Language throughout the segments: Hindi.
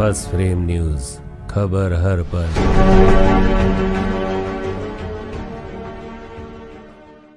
फर्स्ट फ्रेम न्यूज, खबर हर पल।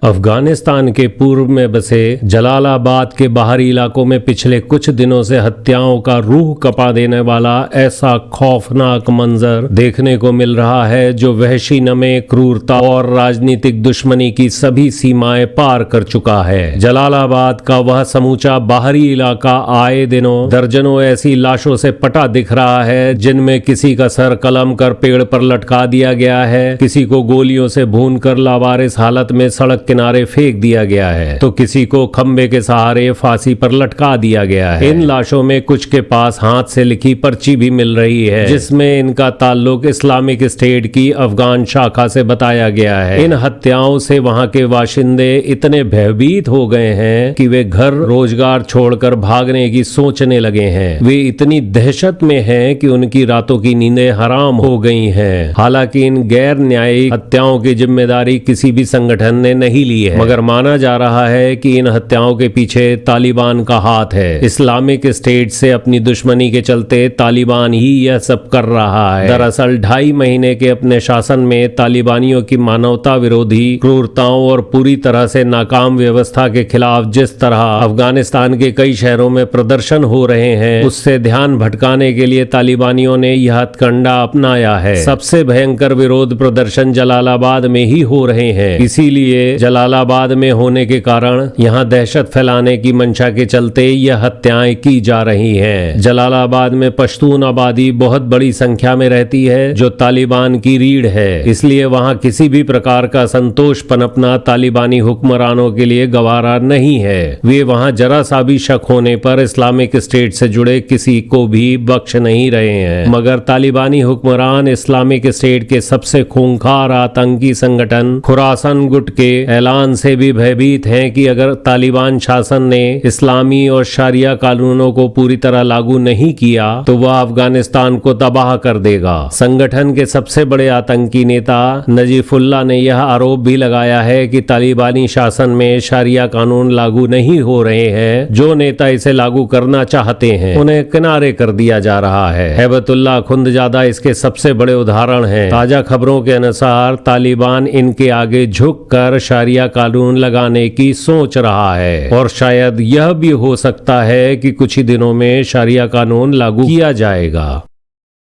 अफगानिस्तान के पूर्व में बसे जलालाबाद के बाहरी इलाकों में पिछले कुछ दिनों से हत्याओं का रूह कपा देने वाला ऐसा खौफनाक मंजर देखने को मिल रहा है जो वहशी नमे क्रूरता और राजनीतिक दुश्मनी की सभी सीमाएं पार कर चुका है। जलालाबाद का वह समूचा बाहरी इलाका आए दिनों दर्जनों ऐसी लाशों से पटा दिख रहा है जिनमें किसी का सर कलम कर पेड़ पर लटका दिया गया है, किसी को गोलियों से भून कर लावारिस हालत में सड़क किनारे फेंक दिया गया है तो किसी को खंबे के सहारे फांसी पर लटका दिया गया है। इन लाशों में कुछ के पास हाथ से लिखी पर्ची भी मिल रही है जिसमें इनका ताल्लुक इस्लामिक स्टेट की अफगान शाखा से बताया गया है। इन हत्याओं से वहां के बाशिंदे इतने भयभीत हो गए हैं कि वे घर रोजगार छोड़कर भागने की सोचने लगे हैं। वे इतनी दहशत में हैं कि उनकी रातों की नींदें हराम हो गई हैं। हालांकि इन गैर न्यायिक हत्याओं की जिम्मेदारी किसी भी संगठन ने नहीं ली है, मगर माना जा रहा है कि इन हत्याओं के पीछे तालिबान का हाथ है। इस्लामिक स्टेट से अपनी दुश्मनी के चलते तालिबान ही यह सब कर रहा है। दरअसल 2.5 महीने के अपने शासन में तालिबानियों की मानवता विरोधी क्रूरताओं और पूरी तरह से नाकाम व्यवस्था के खिलाफ जिस तरह अफगानिस्तान के कई शहरों में प्रदर्शन हो रहे हैं उससे ध्यान भटकाने के लिए तालिबानियों ने यह हथकंडा अपनाया है। सबसे भयंकर विरोध प्रदर्शन जलालाबाद में ही हो रहे हैं। इसीलिए जलालाबाद में होने के कारण यहां दहशत फैलाने की मंशा के चलते यह हत्याएं की जा रही हैं। जलालाबाद में पश्तून आबादी बहुत बड़ी संख्या में रहती है जो तालिबान की रीढ़ है, इसलिए वहां किसी भी प्रकार का संतोष पनपना तालिबानी हुक्मरानों के लिए गवारा नहीं है। वे वहां जरा सा भी शक होने पर इस्लामिक स्टेट से जुड़े किसी को भी बख्श नहीं रहे हैं। मगर तालिबानी हुक्मरान इस्लामिक स्टेट के सबसे खूंखार आतंकी संगठन खुरासन गुट के ऐलान से भी भयभीत हैं कि अगर तालिबान शासन ने इस्लामी और शरिया कानूनों को पूरी तरह लागू नहीं किया तो वह अफगानिस्तान को तबाह कर देगा। संगठन के सबसे बड़े आतंकी नेता नजीफुल्लाह ने यह आरोप भी लगाया है कि तालिबानी शासन में शरिया कानून लागू नहीं हो रहे हैं। जो नेता इसे लागू करना चाहते हैं उन्हें किनारे कर दिया जा रहा है। हैबतुल्लाह खुंदजादा इसके सबसे बड़े उदाहरण हैं। ताजा खबरों के अनुसार तालिबान इनके आगे झुककर शरिया कानून लगाने की सोच रहा है और शायद यह भी हो सकता है कि कुछ ही दिनों में शरिया कानून लागू किया जाएगा।